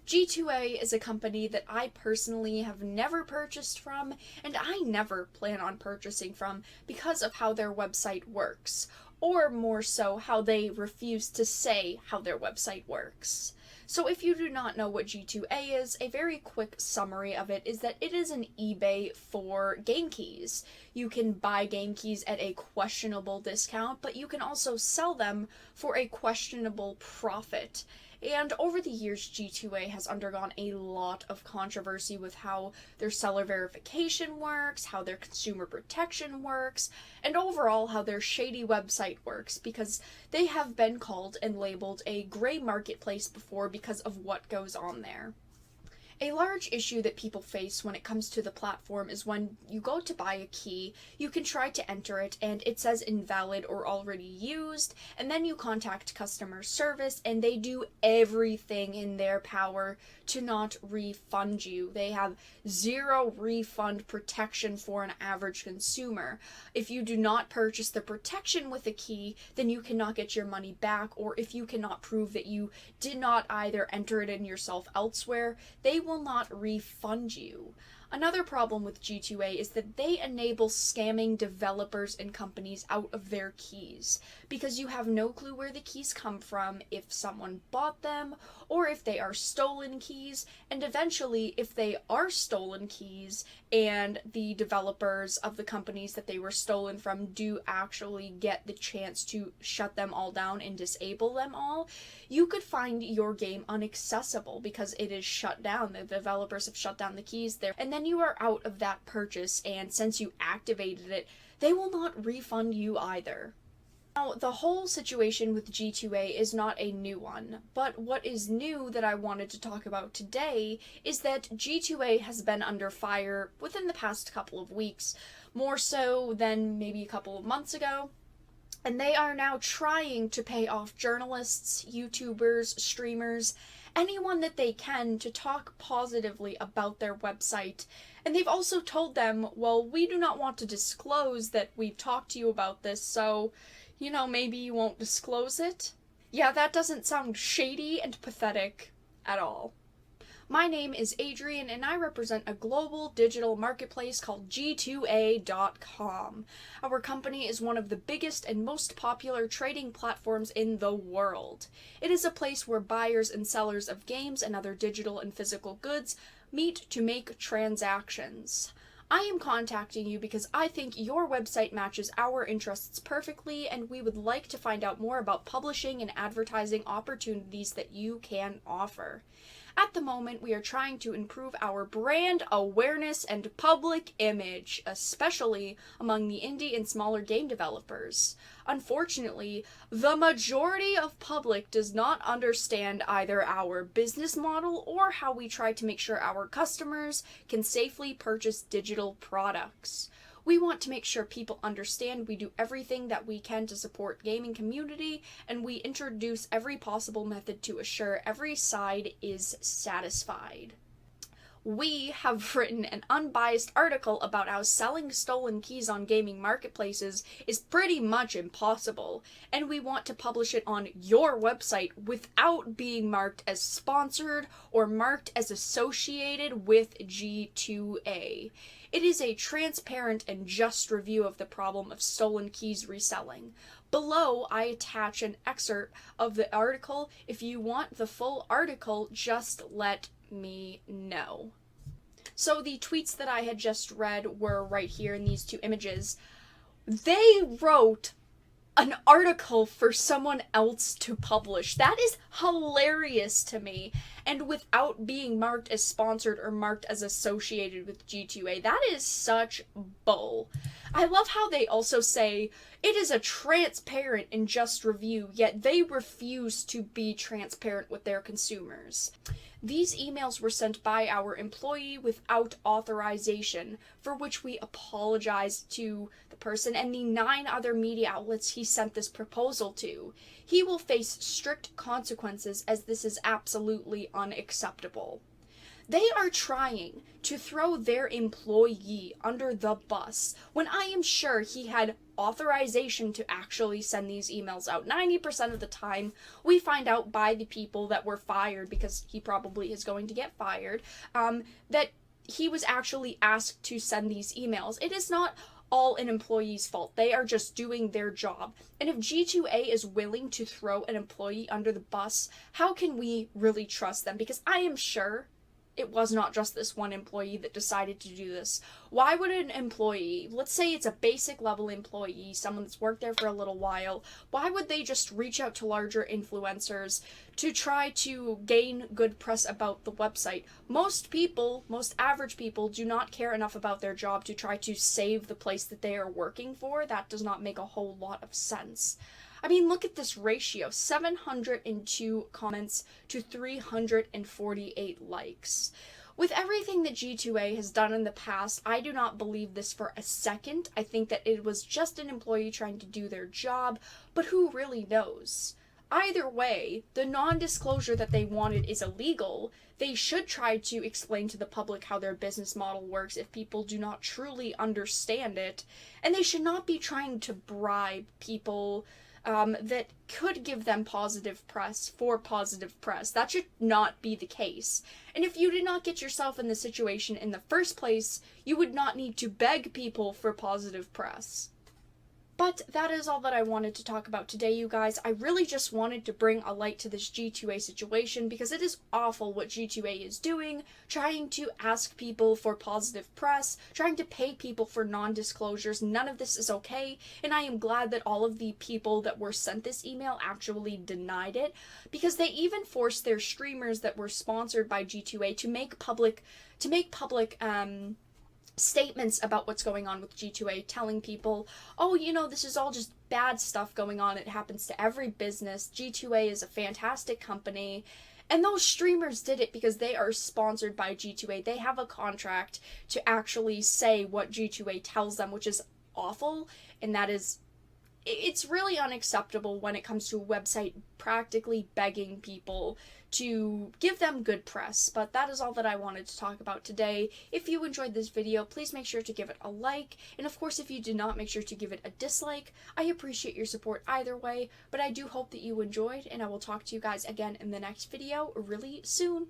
G2A is a company that I personally have never purchased from, and I never plan on purchasing from because of how their website works, or more so, how they refuse to say how their website works. So if you do not know what G2A is, a very quick summary of it is that it is an eBay for game keys. You can buy game keys at a questionable discount, but you can also sell them for a questionable profit. And over the years, G2A has undergone a lot of controversy with how their seller verification works, how their consumer protection works, and overall how their shady website works, because they have been called and labeled a gray marketplace before because of what goes on there. A large issue that people face when it comes to the platform is when you go to buy a key, you can try to enter it and it says invalid or already used, and then you contact customer service and they do everything in their power to not refund you. They have zero refund protection for an average consumer. If you do not purchase the protection with a key, then you cannot get your money back, or if you cannot prove that you did not either enter it in yourself elsewhere, they will not refund you. Another problem with G2A is that they enable scamming developers and companies out of their keys, because you have no clue where the keys come from, if someone bought them, or if they are stolen keys, and eventually if they are stolen keys and the developers of the companies that they were stolen from do actually get the chance to shut them all down and disable them all, you could find your game inaccessible because it is shut down. The developers have shut down the keys there, and then you are out of that purchase, and since you activated it, they will not refund you either. Now, the whole situation with G2A is not a new one, but what is new that I wanted to talk about today is that G2A has been under fire within the past couple of weeks, more so than maybe a couple of months ago. And they are now trying to pay off journalists, YouTubers, streamers, anyone that they can to talk positively about their website. And they've also told them, well, we do not want to disclose that we've talked to you about this, so, maybe you won't disclose it? Yeah, that doesn't sound shady and pathetic at all. My name is Adrian, and I represent a global digital marketplace called G2A.com. Our company is one of the biggest and most popular trading platforms in the world. It is a place where buyers and sellers of games and other digital and physical goods meet to make transactions. I am contacting you because I think your website matches our interests perfectly, and we would like to find out more about publishing and advertising opportunities that you can offer. At the moment, we are trying to improve our brand awareness and public image, especially among the indie and smaller game developers. Unfortunately, the majority of public does not understand either our business model or how we try to make sure our customers can safely purchase digital products. We want to make sure people understand we do everything that we can to support gaming community, and we introduce every possible method to assure every side is satisfied. We have written an unbiased article about how selling stolen keys on gaming marketplaces is pretty much impossible, and we want to publish it on your website without being marked as sponsored or marked as associated with G2A. It is a transparent and just review of the problem of stolen keys reselling. Below, I attach an excerpt of the article. If you want the full article, just let me know. So the tweets that I had just read were right here in these two images. They wrote an article for someone else to publish. That is hilarious to me. And without being marked as sponsored or marked as associated with G2A, that is such bull. I love how they also say it is a transparent and just review, yet they refuse to be transparent with their consumers. These emails were sent by our employee without authorization, for which we apologize to the person and the 9 other media outlets he sent this proposal to. He will face strict consequences, as this is absolutely unacceptable. They are trying to throw their employee under the bus when I am sure he had authorization to actually send these emails out. 90% of the time, we find out by the people that were fired, because he probably is going to get fired, that he was actually asked to send these emails. It is not all an employee's fault. They are just doing their job. And if G2A is willing to throw an employee under the bus, how can we really trust them? Because I am sure it was not just this one employee that decided to do this. Why would an employee, let's say it's a basic level employee, someone that's worked there for a little while, why would they just reach out to larger influencers to try to gain good press about the website? Most people, most average people, do not care enough about their job to try to save the place that they are working for. That does not make a whole lot of sense. I mean, look at this ratio, 702 comments to 348 likes. With everything that G2A has done in the past, I do not believe this for a second. I think that it was just an employee trying to do their job, but who really knows? Either way, the non-disclosure that they wanted is illegal. They should try to explain to the public how their business model works if people do not truly understand it, and they should not be trying to bribe people that could give them positive press for positive press. That should not be the case. And if you did not get yourself in the situation in the first place, you would not need to beg people for positive press. But that is all that I wanted to talk about today, you guys. I really just wanted to bring a light to this G2A situation because it is awful what G2A is doing, trying to ask people for positive press, trying to pay people for non-disclosures. None of this is okay, and I am glad that all of the people that were sent this email actually denied it, because they even forced their streamers that were sponsored by G2A to make public statements about what's going on with G2A, telling people, oh, you know, this is all just bad stuff going on. It happens to every business. G2A is a fantastic company. And those streamers did it because they are sponsored by G2A. They have a contract to actually say what G2A tells them, which is awful. And that is, it's really unacceptable when it comes to a website practically begging people to give them good press. But that is all that I wanted to talk about today. If you enjoyed this video, please make sure to give it a like. And of course, if you did not, make sure to give it a dislike. I appreciate your support either way, but I do hope that you enjoyed, and I will talk to you guys again in the next video really soon.